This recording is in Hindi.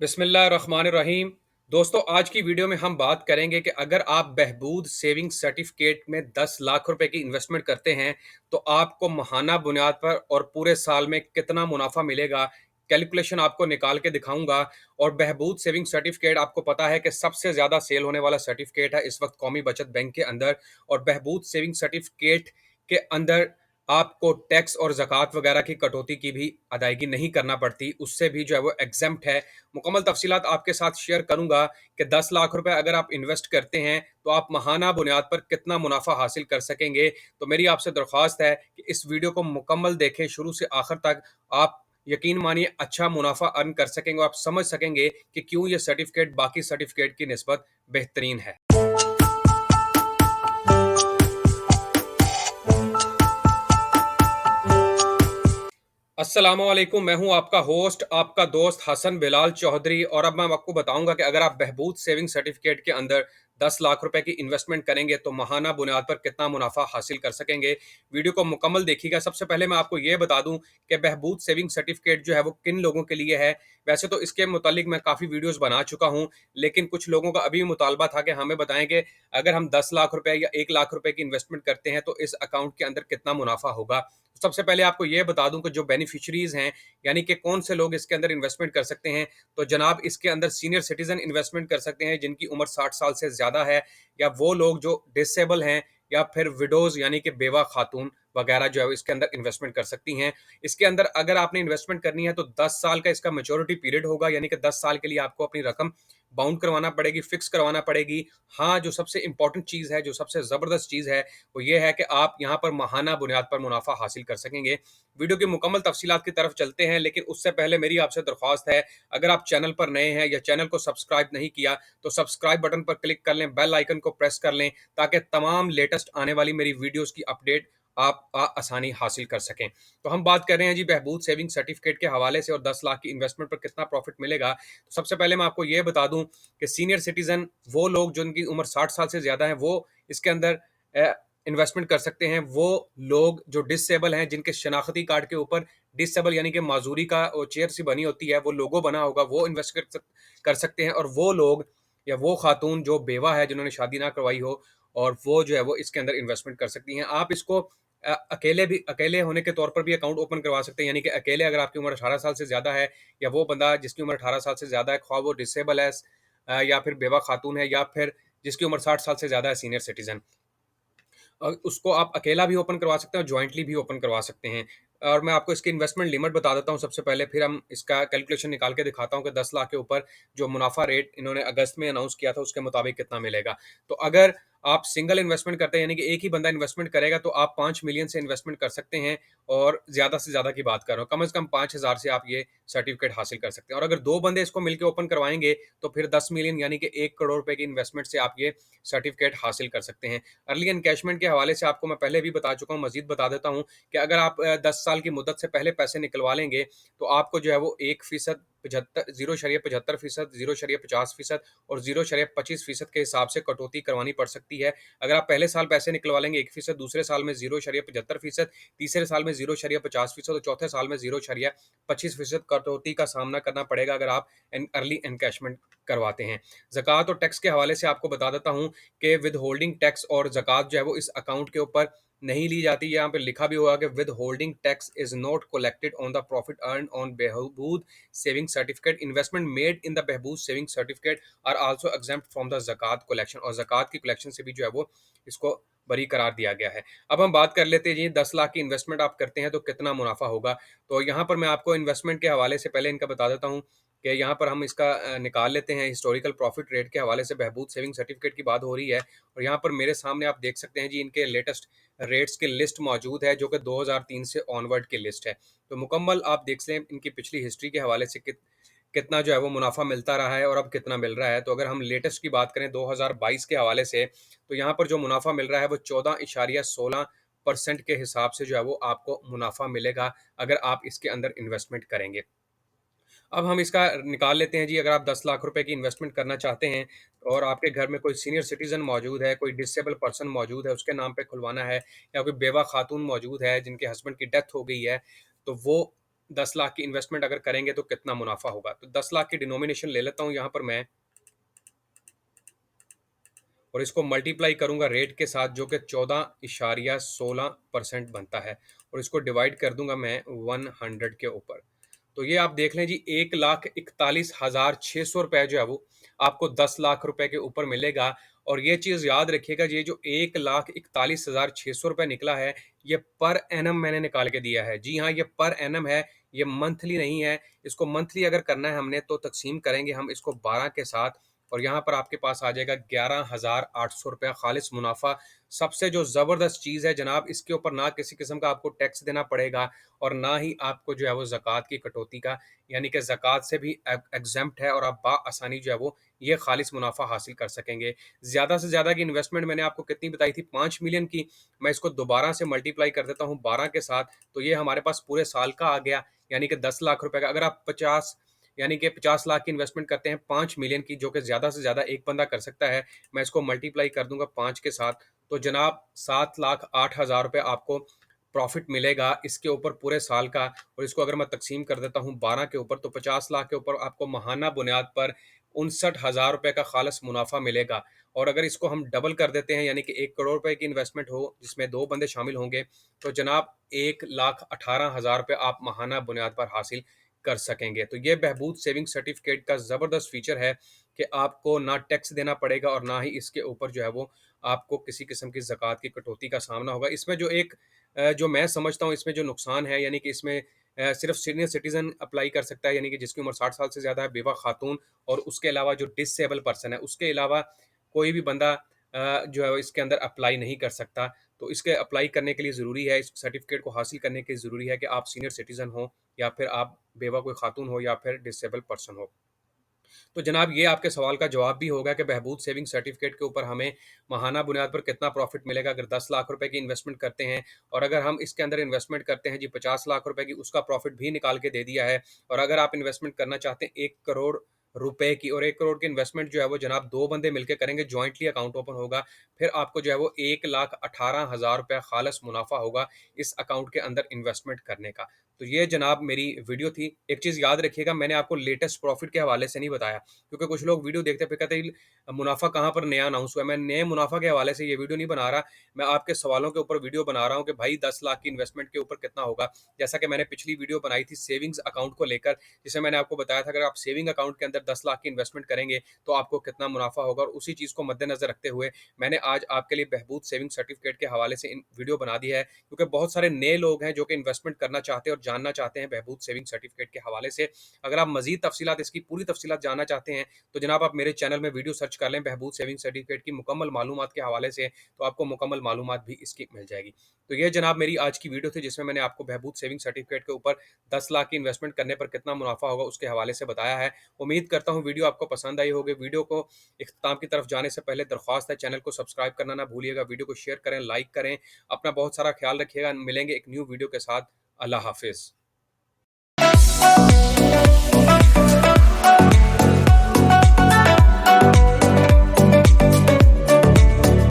बिस्मिल्लाहिर्रहमानिर्रहीम। दोस्तों, आज की वीडियो में हम बात करेंगे कि अगर आप बहबूद सेविंग सर्टिफिकेट में 10 लाख रुपए की इन्वेस्टमेंट करते हैं तो आपको माहाना बुनियाद पर और पूरे साल में कितना मुनाफा मिलेगा, कैलकुलेशन आपको निकाल के दिखाऊंगा। और बहबूद सेविंग सर्टिफिकेट आपको पता है कि सबसे ज़्यादा सेल होने वाला सर्टिफिकेट है इस वक्त कौमी बचत बैंक के अंदर। और बहबूद सेविंग सर्टिफिकेट के अंदर आपको टैक्स और ज़कात वगैरह की कटौती की भी अदायगी नहीं करना पड़ती, उससे भी जो है वो एग्जेम्प्ट है। मुकम्मल तफसीलात आपके साथ शेयर करूंगा कि 10 लाख रुपए अगर आप इन्वेस्ट करते हैं तो आप माहाना बुनियाद पर कितना मुनाफा हासिल कर सकेंगे। तो मेरी आपसे दरख्वास्त है कि इस वीडियो को मुकम्मल देखें शुरू से आखिर तक। आप यकीन मानिए अच्छा मुनाफा अर्न कर सकेंगे, आप समझ सकेंगे कि क्यों ये सर्टिफिकेट बाकी सर्टिफिकेट की निस्बत बेहतरीन है। अस्सलामुअलैकुम, मैं हूं आपका होस्ट, आपका दोस्त हसन बिलाल चौधरी। और अब मैं आपको बताऊंगा कि अगर आप बहबूद सेविंग सर्टिफिकेट के अंदर 10 लाख रुपए की इन्वेस्टमेंट करेंगे तो माहाना बुनियाद पर कितना मुनाफा हासिल कर सकेंगे। वीडियो को मुकम्मल देखिएगा। सबसे पहले मैं आपको ये बता दूं कि बहबूद सेविंग सर्टिफिकेट जो है वो किन लोगों के लिए है। वैसे तो इसके मुतालिक मैं काफ़ी वीडियोज़ बना चुका हूँ, लेकिन कुछ लोगों का अभी भी मुतालबा था कि हमें बताएं कि अगर हम 10 लाख रुपए या 1 लाख रुपए की इन्वेस्टमेंट करते हैं तो इस अकाउंट के अंदर कितना मुनाफा होगा। सबसे पहले आपको ये बता दूं कि जो बेनिफिशरीज हैं, यानी कि कौन से लोग इसके अंदर इन्वेस्टमेंट कर सकते हैं। तो जनाब, इसके अंदर सीनियर सिटीजन इन्वेस्टमेंट कर सकते हैं जिनकी उम्र 60 साल से ज़्यादा है, या वो लोग जो डिसेबल हैं, या फिर विडोज यानी कि बेवा खातून वगैरह जो है इसके अंदर इन्वेस्टमेंट कर सकती हैं। इसके अंदर अगर आपने इन्वेस्टमेंट करनी है तो 10 साल का इसका मेच्योरिटी पीरियड होगा, यानी कि 10 साल के लिए आपको अपनी रकम बाउंड करवाना पड़ेगी, फिक्स करवाना पड़ेगी। हाँ, जो सबसे इंपॉर्टेंट चीज़ है, जो सबसे ज़बरदस्त चीज़ है, वो ये है कि आप यहाँ पर माहाना बुनियाद पर मुनाफा हासिल कर सकेंगे। वीडियो की मुकम्मल तफसीलात की तरफ चलते हैं, लेकिन उससे पहले मेरी आपसे दरख्वास्त है, अगर आप चैनल पर नए हैं या चैनल को सब्सक्राइब नहीं किया तो सब्सक्राइब बटन पर क्लिक कर लें, बेल आइकन को प्रेस कर लें, ताकि तमाम लेटेस्ट आने वाली मेरी वीडियोज़ की अपडेट आप आसानी हासिल कर सकें। तो हम बात कर रहे हैं जी बहबूद सेविंग सर्टिफिकेट के हवाले से, और 10 लाख की इन्वेस्टमेंट पर कितना प्रॉफिट मिलेगा। तो सबसे पहले मैं आपको ये बता दूं कि सीनियर सिटीजन, वो लोग जिनकी उम्र 60 साल से ज़्यादा है, वो इसके अंदर इन्वेस्टमेंट कर सकते हैं। वो लोग जो डिसेबल हैं, जिनके शनाख्ती कार्ड के ऊपर डिसेबल यानी कि माजूरी का वो चेयर सी बनी होती है, वो लोगो बना होगा, वो इन्वेस्ट कर सकते हैं। और वो लोग या वो खातून जो बेवा है, जिन्होंने शादी ना करवाई हो, और वो जो है वो इसके अंदर इन्वेस्टमेंट कर सकती हैं। आप इसको अकेले होने के तौर पर भी अकाउंट ओपन करवा सकते हैं, यानी कि अकेले अगर आपकी उम्र 18 साल से ज़्यादा है, या वो बंदा जिसकी उम्र 18 साल से ज़्यादा है, ख्वाह वो डिसेबल है, या फिर बेवा खातून है, या फिर जिसकी उम्र 60 साल से ज़्यादा है, सीनियर सिटीजन, उसको आप अकेला भी ओपन करवा सकते हैं और जॉइंटली भी ओपन करवा सकते हैं। और मैं आपको इसकी इन्वेस्टमेंट लिमिट बता देता हूँ सबसे पहले, फिर हम इसका कैलकुलेशन निकाल के दिखाता हूँ कि 10 लाख के ऊपर जो मुनाफा रेट इन्होंने अगस्त में अनाउंस किया था उसके मुताबिक कितना मिलेगा। तो अगर आप सिंगल इन्वेस्टमेंट करते हैं, यानी कि एक ही बंदा इन्वेस्टमेंट करेगा, तो आप 5 मिलियन से इन्वेस्टमेंट कर सकते हैं। और ज़्यादा से ज़्यादा की बात कर रहा हूँ, कम से कम 5,000 से आप ये सर्टिफिकेट हासिल कर सकते हैं। और अगर दो बंदे इसको मिलकर ओपन करवाएंगे तो फिर 10 मिलियन यानी कि 1 करोड़ रुपए की इन्वेस्टमेंट से आप ये सर्टिफिकेट हासिल कर सकते हैं। अर्ली एनकैशमेंट के हवाले से आपको मैं पहले भी बता चुका हूँ, मजीद बता देता हूँ कि अगर आप 10 साल की मुद्दत से पहले पैसे निकलवा लेंगे तो आपको जो है वो 1%, 0.75%, 0.50% और 0.25% के हिसाब से कटौती करवानी पड़ सकती है। अगर आप पहले साल पैसे निकलवा लेंगे 1%, दूसरे साल में 0.75%, तीसरे साल में 0.50% और चौथे साल में 0.25% कटौती का सामना करना पड़ेगा अगर आप अर्ली एनकैशमेंट करवाते हैं। ज़कात और टैक्स के हवाले से आपको बता देता हूँ कि विद होल्डिंग टैक्स और ज़कात जो है वो इस अकाउंट के ऊपर नहीं ली जाती। यहाँ पे लिखा भी होगा कि withholding tax is not collected on the profit earn on Behbood saving certificate. Investment made in the Behbood saving certificate are also exempt from the ज़कात कलेक्शन। और ज़कात की कलेक्शन से भी जो है वो इसको बरी करार दिया गया है। अब हम बात कर लेते हैं जी, 10 लाख की इन्वेस्टमेंट आप करते हैं तो कितना मुनाफा होगा। तो यहाँ पर मैं आपको इन्वेस्टमेंट के हवाले से पहले इनका बता देता हूँ कि यहाँ पर हम इसका निकाल लेते हैं। हिस्टोरिकल प्रॉफिट रेट के हवाले से बहबूद सेविंग सर्टिफिकेट की बात हो रही है, और यहाँ पर मेरे सामने आप देख सकते हैं जी, इनके लेटेस्ट रेट्स की लिस्ट मौजूद है जो कि 2003 से ऑनवर्ड की लिस्ट है। तो मुकम्मल आप देख लें इनकी पिछली हिस्ट्री के हवाले से कितना जो है वो मुनाफा मिलता रहा है और अब कितना मिल रहा है। तो अगर हम लेटेस्ट की बात करें 2022 के हवाले से, तो यहाँ पर जो मुनाफा मिल रहा है वो 14.16% के हिसाब से जो है वो आपको मुनाफा मिलेगा अगर आप इसके अंदर इन्वेस्टमेंट करेंगे। अब हम इसका निकाल लेते हैं जी, अगर आप 10 लाख रुपए की इन्वेस्टमेंट करना चाहते हैं और आपके घर में कोई सीनियर सिटीज़न मौजूद है, कोई डिसेबल पर्सन मौजूद है, उसके नाम पे खुलवाना है, या कोई बेवा खातून मौजूद है जिनके हस्बैंड की डेथ हो गई है, तो वो 10 लाख की इन्वेस्टमेंट अगर करेंगे तो कितना मुनाफा होगा। तो 10 लाख की डिनोमिनेशन ले लेता हूँ यहाँ पर मैं, और इसको मल्टीप्लाई करूंगा रेट के साथ जो कि 14.16% बनता है, और इसको डिवाइड कर दूंगा मैं 100 के ऊपर। तो ये आप देख लें जी, 1,41,600 रुपये जो है वो आपको 10 लाख रुपए के ऊपर मिलेगा। और ये चीज़ याद रखिएगा, ये जो 1,41,600 रुपये निकला है, ये पर एनम मैंने निकाल के दिया है। जी हाँ, ये पर एनम है, ये मंथली नहीं है। इसको मंथली अगर करना है हमने तो तकसीम करेंगे हम इसको 12 के साथ, और यहाँ पर आपके पास आ जाएगा 11,800 रुपया खालिस मुनाफा। सबसे जो ज़बरदस्त चीज़ है जनाब, इसके ऊपर ना किसी किस्म का आपको टैक्स देना पड़ेगा, और ना ही आपको जो है वो ज़कात की कटौती का, यानी कि ज़कात से भी एग्ज़ेम्प्ट है, और आप आसानी जो है वो ये खालिस मुनाफा हासिल कर सकेंगे। ज़्यादा से ज़्यादा की इन्वेस्टमेंट मैंने आपको कितनी बताई थी, 5 मिलियन की। मैं इसको दोबारा से मल्टीप्लाई कर देता हूँ 12 के साथ, तो ये हमारे पास पूरे साल का आ गया, यानी कि 10 लाख रुपए का। अगर आप 50, यानी कि 50 लाख की इन्वेस्टमेंट करते हैं 5 मिलियन की, जो कि ज़्यादा से ज़्यादा एक बंदा कर सकता है, मैं इसको मल्टीप्लाई कर दूंगा 5 के साथ, तो जनाब 7,08,000 रुपये आपको प्रॉफिट मिलेगा इसके ऊपर पूरे साल का। और इसको अगर मैं तकसीम कर देता हूँ 12 के ऊपर, तो 50 लाख के ऊपर आपको माहाना बुनियाद पर 59,000 रुपये का खालस मुनाफा मिलेगा। और अगर इसको हम डबल कर देते हैं, यानी कि 1 करोड़ रुपए की इन्वेस्टमेंट हो जिसमें 2 बंदे शामिल होंगे, तो जनाब 1,18,000 रुपये आप माहाना बुनियाद पर हासिल कर सकेंगे। तो ये बहबूद सेविंग सर्टिफिकेट का ज़बरदस्त फीचर है कि आपको ना टैक्स देना पड़ेगा, और ना ही इसके ऊपर जो है वो आपको किसी किस्म की ज़कात की कटौती का सामना होगा। इसमें जो एक जो मैं समझता हूँ इसमें जो नुकसान है, यानी कि इसमें सिर्फ सीनियर सिटीज़न अप्लाई कर सकता है, यानी कि जिसकी उम्र 60 साल से ज़्यादा है, बेवा खातून, और उसके अलावा जो डिसेबल पर्सन है, उसके अलावा कोई भी बंदा जो है वो इसके अंदर अप्लाई नहीं कर सकता। तो इसके अप्लाई करने के लिए ज़रूरी है, इस सर्टिफिकेट को हासिल करने के लिए ज़रूरी है कि आप सीनियर सिटीज़न हो, या फिर आप बेवा कोई खातून हो, या फिर डिसेबल पर्सन हो। तो जनाब ये आपके सवाल का जवाब भी होगा कि बहबूद सेविंग सर्टिफिकेट के ऊपर हमें माहाना बुनियाद पर कितना प्रॉफिट मिलेगा अगर 10 लाख रुपए की इन्वेस्टमेंट करते हैं। और अगर हम इसके अंदर इन्वेस्टमेंट करते हैं जी 50 लाख रुपए की, उसका प्रॉफिट भी निकाल के दे दिया है। और अगर आप इन्वेस्टमेंट करना चाहते हैं 1 करोड़ रुपए की, और 1 करोड़ की इन्वेस्टमेंट जो है वो जनाब 2 बंदे मिलकर करेंगे, जॉइंटली अकाउंट ओपन होगा, फिर आपको जो है वो 1,18,000 रुपया खालस मुनाफा होगा इस अकाउंट के अंदर इन्वेस्टमेंट करने का। तो ये जनाब मेरी वीडियो थी। एक चीज़ याद रखिएगा, मैंने आपको लेटेस्ट प्रॉफिट के हवाले से नहीं बताया, क्योंकि कुछ लोग वीडियो देखते फिर कहते हैं मुनाफा कहाँ पर नया अनाउंस हुआ है। मैं नए मुनाफा के हवाले से ये वीडियो नहीं बना रहा, मैं आपके सवालों के ऊपर वीडियो बना रहा हूँ कि भाई 10 लाख की इन्वेस्टमेंट के ऊपर कितना होगा। जैसा कि मैंने पिछली वीडियो बनाई थी सेविंग्स अकाउंट को लेकर, जिसमें मैंने आपको बताया था अगर आप सेविंग अकाउंट के अंदर 10 लाख की इन्वेस्टमेंट करेंगे तो आपको कितना मुनाफा होगा। और उसी चीज़ को मद्देनजर रखते हुए मैंने आज आपके लिए बहबूद सेविंग सर्टिफिकेट के हवाले से इन वीडियो बना दी है, क्योंकि बहुत सारे नए लोग हैं जो कि इन्वेस्टमेंट करना चाहते हैं और जानना चाहते हैं बहबूद सेविंग सर्टिफिकेट के हवाले से। अगर आप मजीद तफसीलात, इसकी पूरी तफसीलात जानना चाहते हैं, तो जनाब आप मेरे चैनल में वीडियो सर्च कर लें बहबूद सेविंग सर्टिफिकेट की मुकम्मल मालूमात के हवाले से, तो आपको मुकम्मल मालूमात भी इसकी मिल जाएगी। तो ये जनाब मेरी आज की वीडियो थी, जिसमें मैंने आपको बहबूद सेविंग सर्टिफिकेट के ऊपर 10 लाख की इन्वेस्टमेंट करने पर कितना मुनाफा होगा उसके हवाले से बताया है। उम्मीद करता हूँ वीडियो आपको पसंद आई होगी। वीडियो को इख्तिताम की तरफ जाने से पहले दरख्वास्त है, चैनल को सब्सक्राइब करना ना भूलिएगा, वीडियो को शेयर करें, लाइक करें। अपना बहुत सारा ख्याल रखिएगा। मिलेंगे एक न्यू वीडियो के साथ। अल्लाह हाफिज़।